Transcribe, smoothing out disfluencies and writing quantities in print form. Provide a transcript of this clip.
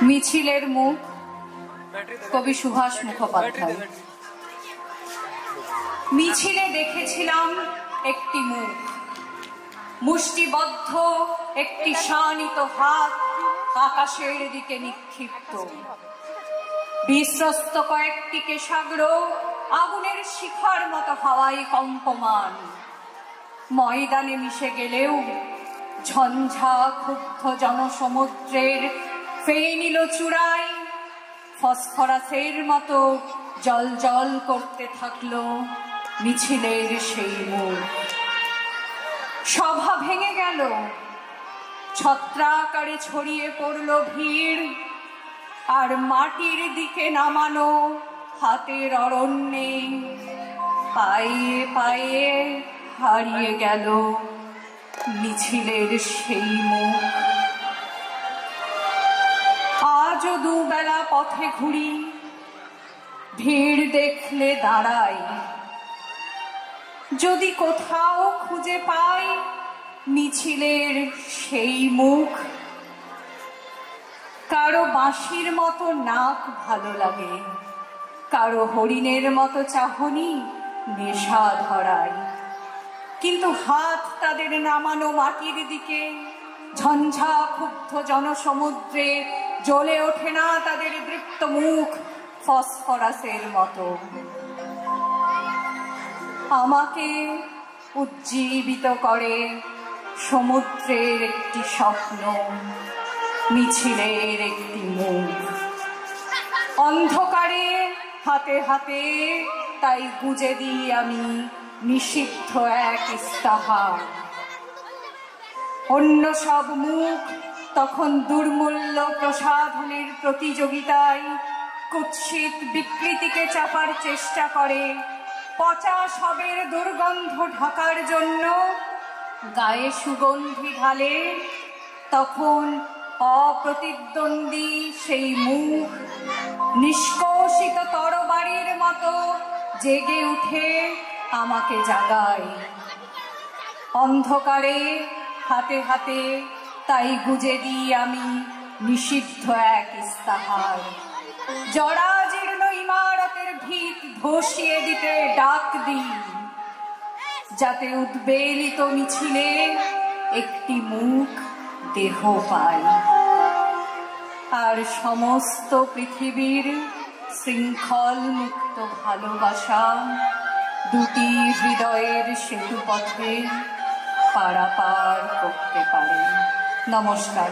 মিছিলের মুখ, কবি সুভাষ মুখোপাধ্যায়। মিছিলে দেখেছিলাম একটি মুখ, মুষ্টিবদ্ধ একটি শানিত হাত আকাশের দিকে নিক্ষিপ্ত, বিশ্বস্ত কয়েকটি কেশাগ্র আগুনের শিখার মতো হাওয়ায় কম্পমান। ময়দানে মিশে গেলেও ঝঞ্ঝা ক্ষুব্ধ জনসমুদ্রের ফেনিল চূড়ায় ফসফরাসের মতো জল জল করতে থাকলো মিছিলের সেই মুখ। সভা ভেঙে গেল, ছত্রাকারে ছড়িয়ে পড়ল ভিড়, আর মাটির দিকে নামানো হাতের অরণ্যে পায়ে পায়ে হারিয়ে গেল মিছিলের সেই মুখ। আজও দুবেলা পথে ঘুরি, ভিড় দেখলে দাঁড়াই, যদি কোথাও খুঁজে পাই মিছিলের সেই মুখ। কারো বাঁশির মতো নাক ভালো লাগে, কারো হরিণের মতো চাহনি নেশা ধরায়, কিন্তু হাত তাদের নামানো মাটির দিকে ঝঞ্ঝা ক্ষুব্ধ জনসমুদ্রে জ্বলে ওঠে না তাদের দৃপ্ত মুখ ফসফরাসের মতো। আমাকে উজ্জীবিত করে সমুদ্রের একটি স্বপ্ন, মিছিলের একটি মুখ। অন্ধকারে হাতে হাতে তাই গুজে দিই আমি নিষিদ্ধ এক ইস্তাহার। অন্য সব মুখ তখন দুর্মূল্য প্রসাধনের প্রতিযোগিতায় কুৎসিত বিকৃতিকে চাপার চেষ্টা করে, পচা সবের দুর্গন্ধ ঢাকার জন্য গায়ে সুগন্ধি ঢালে। তখন অপ্রতিদ্বন্দ্বী সেই মুখ নিষ্কৌশিত তরবারির মতো জেগে উঠে আমাকে জাগায়। অন্ধকারে হাতে হাতে তাই গুজে দিই আমি নিষিদ্ধ এক ইস্তাহার। জরাজীর্ণ ইমারতের ভিত ধসিয়ে দিতে ডাক দিই, যাতে উদ্বেলিত মিছিলে একটি মুখ দেহ পায়। আর সমস্ত পৃথিবীর শৃঙ্খল মুক্ত ভালোবাসা দুটি হৃদয়ের সেতু পথে পারাপার করতে পারে। নমস্কার।